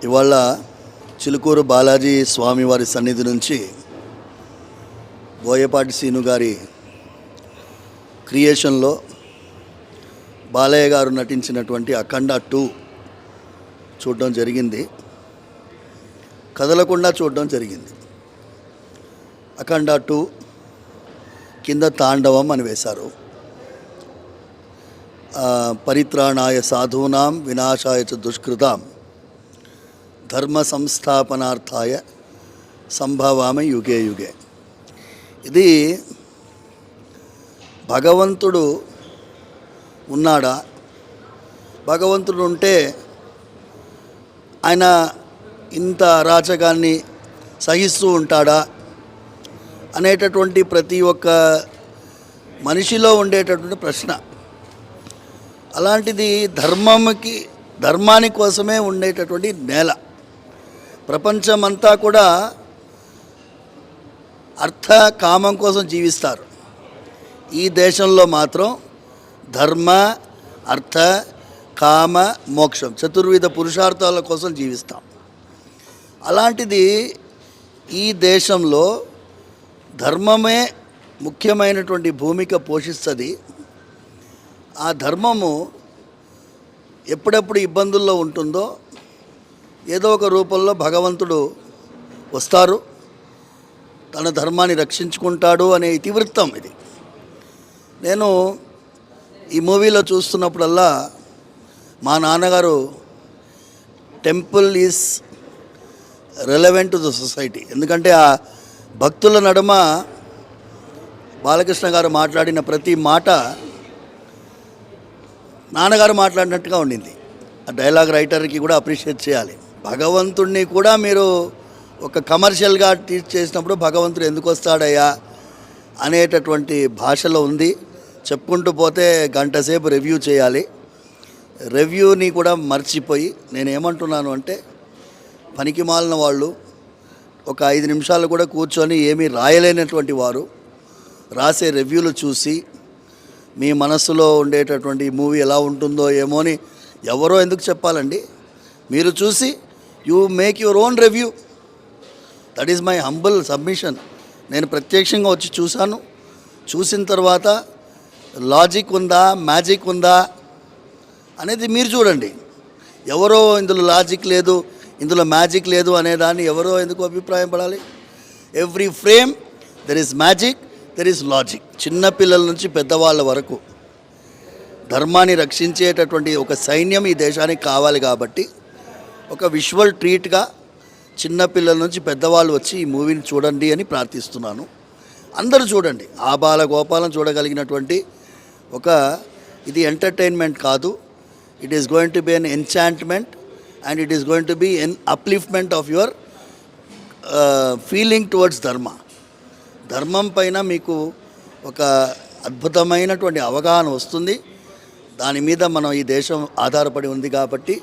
ఇవాళ చిలుకూరు బాలాజీ స్వామివారి సన్నిధి నుంచి బోయపాటి సీను గారి క్రియేషన్లో బాలయ్య గారు నటించినటువంటి అఖండ 2 చూడడం జరిగింది. కదలకుండా చూడడం జరిగింది. అఖండ 2 కింద తాండవం అని వేశారు. పరిత్రాణాయ సాధూనాం వినాశాయ చ దుష్కృతాం ధర్మ సంస్థాపనార్థాయ సంభవామి యుగే యుగే. ఇది భగవంతుడు ఉన్నాడా, భగవంతుడు ఉంటే ఆయన ఇంత అరాచకాన్ని సహిస్తూ ఉంటాడా అనేటటువంటి ప్రతి ఒక్క మనిషిలో ఉండేటటువంటి ప్రశ్న. అలాంటిది ధర్మాని కోసమే ఉండేటటువంటి నేల. ప్రపంచమంతా కూడా అర్థ కామం కోసం జీవిస్తారు. ఈ దేశంలో మాత్రం ధర్మ అర్థ కామ మోక్షం చతుర్విధ పురుషార్థాల కోసం జీవిస్తాం. అలాంటిది ఈ దేశంలో ధర్మమే ముఖ్యమైనటువంటి భూమిక పోషిస్తుంది. ఆ ధర్మము ఎప్పుడెప్పుడు ఇబ్బందుల్లో ఉంటుందో ఏదో ఒక రూపంలో భగవంతుడు వస్తారు, తన ధర్మాన్ని రక్షించుకుంటాడు అనే ఇతివృత్తం ఇది. నేను ఈ మూవీలో చూస్తున్నప్పుడల్లా మా నాన్నగారు temple is relevant to the society, ఎందుకంటే ఆ భక్తుల నడుమ బాలకృష్ణ గారు మాట్లాడిన ప్రతి మాట నాన్నగారు మాట్లాడినట్టుగా ఉండింది. ఆ డైలాగ్ రైటర్కి కూడా అప్రిషియేట్ చేయాలి. భగవంతుడిని కూడా మీరు ఒక కమర్షియల్గా టీచ్ చేసినప్పుడు భగవంతుడు ఎందుకు వస్తాడయ్యా అనేటటువంటి భాషలో ఉంది. చెప్పుకుంటూ పోతే గంట సేపు రివ్యూ చేయాలి. రివ్యూని కూడా మర్చిపోయి నేనేమంటున్నాను అంటే, పనికి మాలిన వాళ్ళు ఒక 5 నిమిషాలు కూడా కూర్చొని ఏమీ రాయలేనటువంటి వారు రాసే రివ్యూలు చూసి మీ మనస్సులో ఉండేటటువంటి మూవీ ఎలా ఉంటుందో ఏమో అని ఎవరో ఎందుకు చెప్పాలండి. మీరు చూసి you make your own review. That is my humble submission. నేను ప్రత్యక్షంగా వచ్చి చూశాను. చూసిన తర్వాత లాజిక్ ఉందా మ్యాజిక్ ఉందా అనేది మీరు చూడండి. ఎవరో ఇందులో లాజిక్ లేదు, ఇందులో మ్యాజిక్ లేదు అనేదాన్ని ఎవరో ఎందుకు అభిప్రాయం పడాలి. Every frame there is magic, there is logic. చిన్నపిల్లల నుంచి పెద్దవాళ్ళ వరకు ధర్మాన్ని రక్షించేటటువంటి ఒక సైన్యం ఈ దేశానికి కావాలి. కాబట్టి ఒక విజువల్ ట్రీట్గా చిన్నపిల్లల నుంచి పెద్దవాళ్ళు వచ్చి ఈ మూవీని చూడండి అని ప్రార్థిస్తున్నాను. అందరూ చూడండి. ఆబాల గోపాలం చూడగలిగినటువంటి ఇది ఎంటర్టైన్మెంట్ కాదు. It is going to be an enchantment and it is going to be an upliftment of your feeling towards ధర్మం పైన మీకు ఒక అద్భుతమైనటువంటి అవగాహన వస్తుంది. దాని మీద మనం ఈ దేశం ఆధారపడి ఉంది. కాబట్టి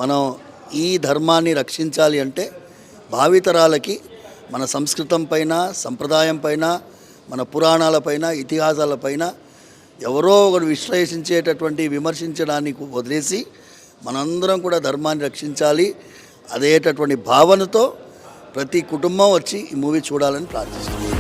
మనం ఈ ధర్మాన్ని రక్షించాలి అంటే భావితరాలకి మన సంస్కృతం పైన, సంప్రదాయం పైన, మన పురాణాలపైన, ఇతిహాసాలపైన ఎవరో ఒకరు విశ్లేషించేటటువంటి విమర్శించడానికి వదిలేసి మనందరం కూడా ధర్మాన్ని రక్షించాలి అదేటటువంటి భావనతో ప్రతి కుటుంబం వచ్చి ఈ మూవీ చూడాలని ప్రార్థిస్తున్నాను.